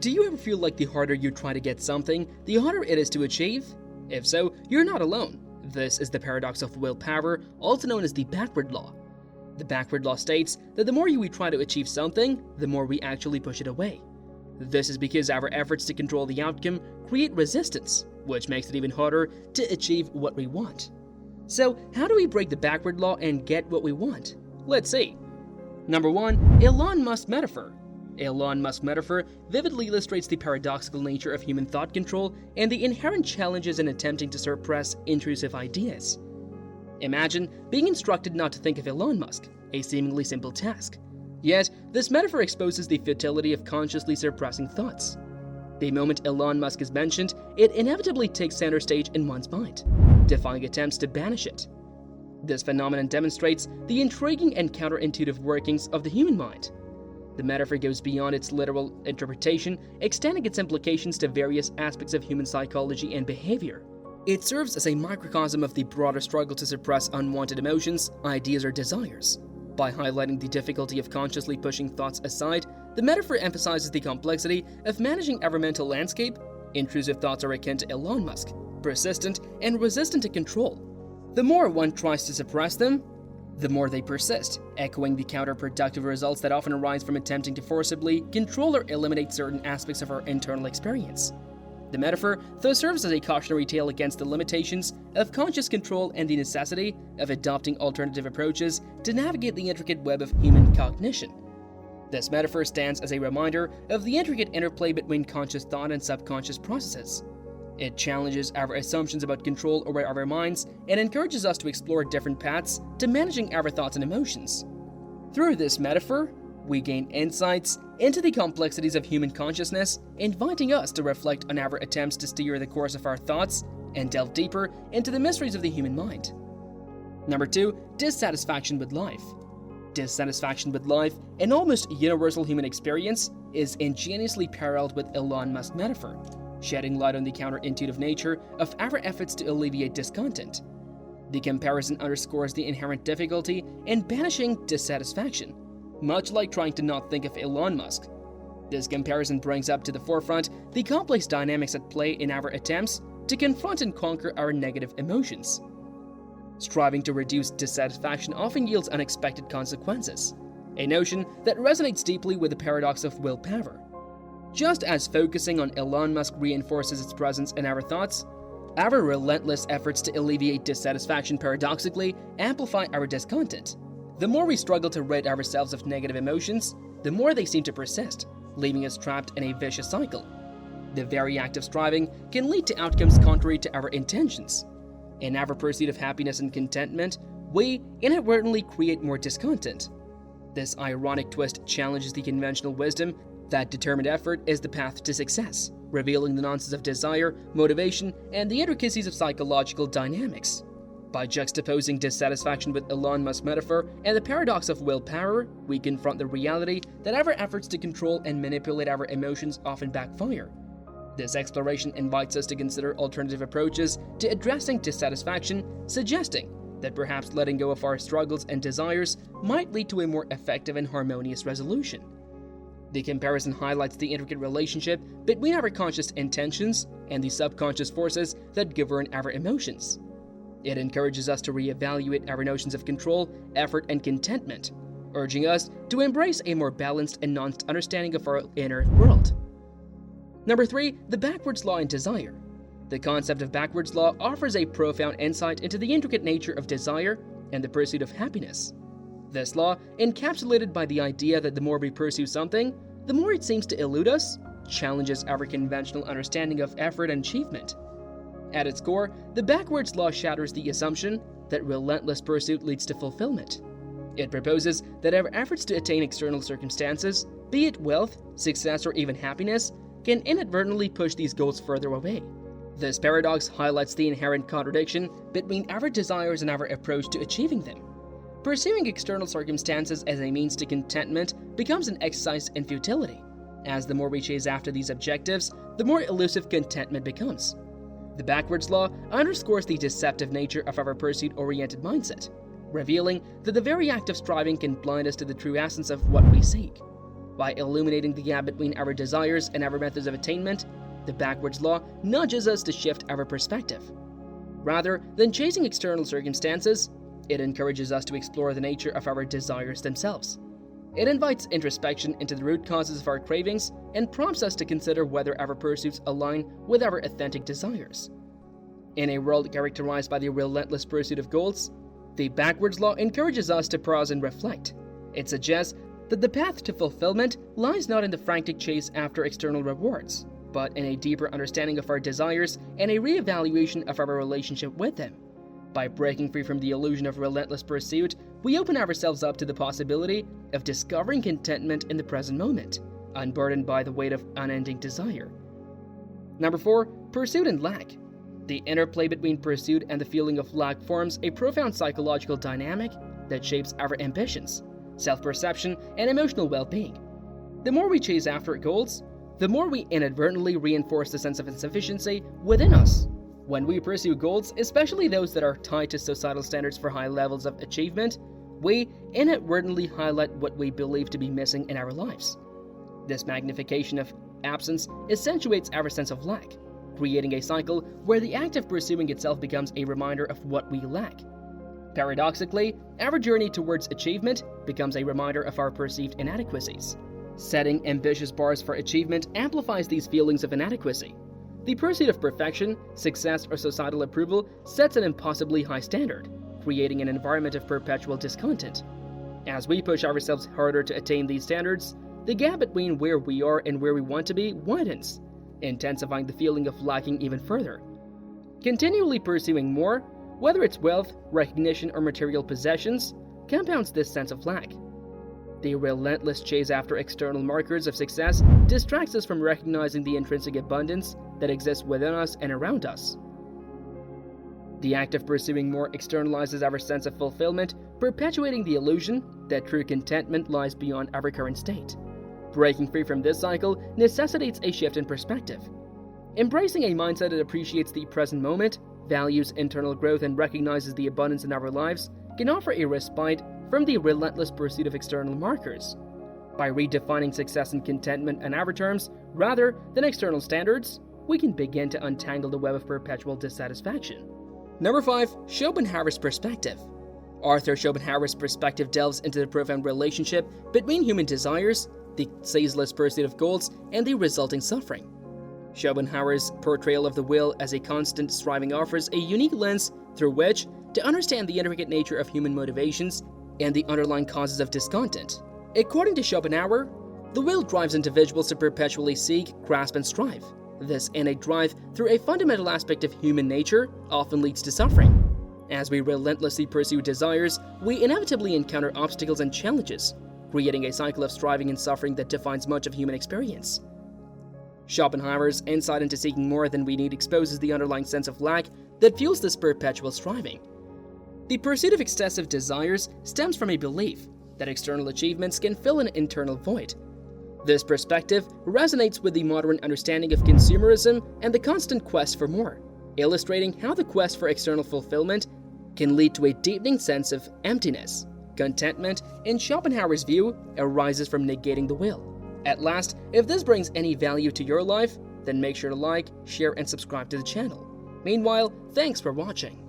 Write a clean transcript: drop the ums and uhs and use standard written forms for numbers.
Do you ever feel like the harder you try to get something, the harder it is to achieve? If so, you're not alone. This is the paradox of willpower, also known as the backward law. The backward law states that the more we try to achieve something, the more we actually push it away. This is because our efforts to control the outcome create resistance, which makes it even harder to achieve what we want. So, how do we break the backward law and get what we want? Let's see. Number 1. Elon Musk metaphor. Elon Musk metaphor vividly illustrates the paradoxical nature of human thought control and the inherent challenges in attempting to suppress intrusive ideas. Imagine being instructed not to think of Elon Musk, a seemingly simple task. Yet, this metaphor exposes the futility of consciously suppressing thoughts. The moment Elon Musk is mentioned, it inevitably takes center stage in one's mind, defying attempts to banish it. This phenomenon demonstrates the intriguing and counterintuitive workings of the human mind. The metaphor goes beyond its literal interpretation, extending its implications to various aspects of human psychology and behavior. It serves as a microcosm of the broader struggle to suppress unwanted emotions, ideas, or desires. By highlighting the difficulty of consciously pushing thoughts aside, the metaphor emphasizes the complexity of managing our mental landscape. Intrusive thoughts are akin to Elon Musk, persistent and resistant to control. The more one tries to suppress them, the more they persist, echoing the counterproductive results that often arise from attempting to forcibly control or eliminate certain aspects of our internal experience. The metaphor thus serves as a cautionary tale against the limitations of conscious control and the necessity of adopting alternative approaches to navigate the intricate web of human cognition. This metaphor stands as a reminder of the intricate interplay between conscious thought and subconscious processes. It challenges our assumptions about control over our minds and encourages us to explore different paths to managing our thoughts and emotions. Through this metaphor, we gain insights into the complexities of human consciousness, inviting us to reflect on our attempts to steer the course of our thoughts and delve deeper into the mysteries of the human mind. Number 2. Dissatisfaction with life. Dissatisfaction with life, an almost universal human experience, is ingeniously paralleled with Elon Musk metaphor, shedding light on the counterintuitive nature of our efforts to alleviate discontent. The comparison underscores the inherent difficulty in banishing dissatisfaction, much like trying to not think of Elon Musk. This comparison brings up to the forefront the complex dynamics at play in our attempts to confront and conquer our negative emotions. Striving to reduce dissatisfaction often yields unexpected consequences, a notion that resonates deeply with the paradox of willpower. Just as focusing on Elon Musk reinforces its presence in our thoughts, our relentless efforts to alleviate dissatisfaction paradoxically amplify our discontent. The more we struggle to rid ourselves of negative emotions, the more they seem to persist, leaving us trapped in a vicious cycle. The very act of striving can lead to outcomes contrary to our intentions. In our pursuit of happiness and contentment, we inadvertently create more discontent. This ironic twist challenges the conventional wisdom that determined effort is the path to success, revealing the nonsense of desire, motivation, and the intricacies of psychological dynamics. By juxtaposing dissatisfaction with Elon Musk's metaphor and the paradox of willpower, we confront the reality that our efforts to control and manipulate our emotions often backfire. This exploration invites us to consider alternative approaches to addressing dissatisfaction, suggesting that perhaps letting go of our struggles and desires might lead to a more effective and harmonious resolution. The comparison highlights the intricate relationship between our conscious intentions and the subconscious forces that govern our emotions. It encourages us to reevaluate our notions of control, effort, and contentment, urging us to embrace a more balanced and nuanced understanding of our inner world. Number 3. The backwards law and desire. The concept of backwards law offers a profound insight into the intricate nature of desire and the pursuit of happiness. This law, encapsulated by the idea that the more we pursue something, the more it seems to elude us, challenges our conventional understanding of effort and achievement. At its core, the backwards law shatters the assumption that relentless pursuit leads to fulfillment. It proposes that our efforts to attain external circumstances, be it wealth, success, or even happiness, can inadvertently push these goals further away. This paradox highlights the inherent contradiction between our desires and our approach to achieving them. Pursuing external circumstances as a means to contentment becomes an exercise in futility, as the more we chase after these objectives, the more elusive contentment becomes. The backwards law underscores the deceptive nature of our pursuit-oriented mindset, revealing that the very act of striving can blind us to the true essence of what we seek. By illuminating the gap between our desires and our methods of attainment, the backwards law nudges us to shift our perspective. Rather than chasing external circumstances, it encourages us to explore the nature of our desires themselves. It invites introspection into the root causes of our cravings and prompts us to consider whether our pursuits align with our authentic desires. In a world characterized by the relentless pursuit of goals, the backwards law encourages us to pause and reflect. It suggests that the path to fulfillment lies not in the frantic chase after external rewards, but in a deeper understanding of our desires and a reevaluation of our relationship with them. By breaking free from the illusion of relentless pursuit, we open ourselves up to the possibility of discovering contentment in the present moment, unburdened by the weight of unending desire. Number 4. Pursuit and lack. The interplay between pursuit and the feeling of lack forms a profound psychological dynamic that shapes our ambitions, self-perception, and emotional well-being. The more we chase after goals, the more we inadvertently reinforce the sense of insufficiency within us. When we pursue goals, especially those that are tied to societal standards for high levels of achievement, we inadvertently highlight what we believe to be missing in our lives. This magnification of absence accentuates our sense of lack, creating a cycle where the act of pursuing itself becomes a reminder of what we lack. Paradoxically, our journey towards achievement becomes a reminder of our perceived inadequacies. Setting ambitious bars for achievement amplifies these feelings of inadequacy. The pursuit of perfection, success, or societal approval sets an impossibly high standard, creating an environment of perpetual discontent. As we push ourselves harder to attain these standards, the gap between where we are and where we want to be widens, intensifying the feeling of lacking even further. Continually pursuing more, whether it's wealth, recognition, or material possessions, compounds this sense of lack. The relentless chase after external markers of success distracts us from recognizing the intrinsic abundance that exists within us and around us. The act of pursuing more externalizes our sense of fulfillment, perpetuating the illusion that true contentment lies beyond our current state. Breaking free from this cycle necessitates a shift in perspective. Embracing a mindset that appreciates the present moment, values internal growth, and recognizes the abundance in our lives can offer a respite from the relentless pursuit of external markers. By redefining success and contentment in our terms rather than external standards, we can begin to untangle the web of perpetual dissatisfaction. Number 5. Schopenhauer's perspective. Arthur Schopenhauer's perspective delves into the profound relationship between human desires, the ceaseless pursuit of goals, and the resulting suffering. Schopenhauer's portrayal of the will as a constant striving offers a unique lens through which to understand the intricate nature of human motivations and the underlying causes of discontent. According to Schopenhauer, the will drives individuals to perpetually seek, grasp, and strive. This innate drive, through a fundamental aspect of human nature, often leads to suffering. As we relentlessly pursue desires, we inevitably encounter obstacles and challenges, creating a cycle of striving and suffering that defines much of human experience. Schopenhauer's insight into seeking more than we need exposes the underlying sense of lack that fuels this perpetual striving. The pursuit of excessive desires stems from a belief that external achievements can fill an internal void. This perspective resonates with the modern understanding of consumerism and the constant quest for more, illustrating how the quest for external fulfillment can lead to a deepening sense of emptiness. Contentment, in Schopenhauer's view, arises from negating the will. At last, if this brings any value to your life, then make sure to like, share, and subscribe to the channel. Meanwhile, thanks for watching.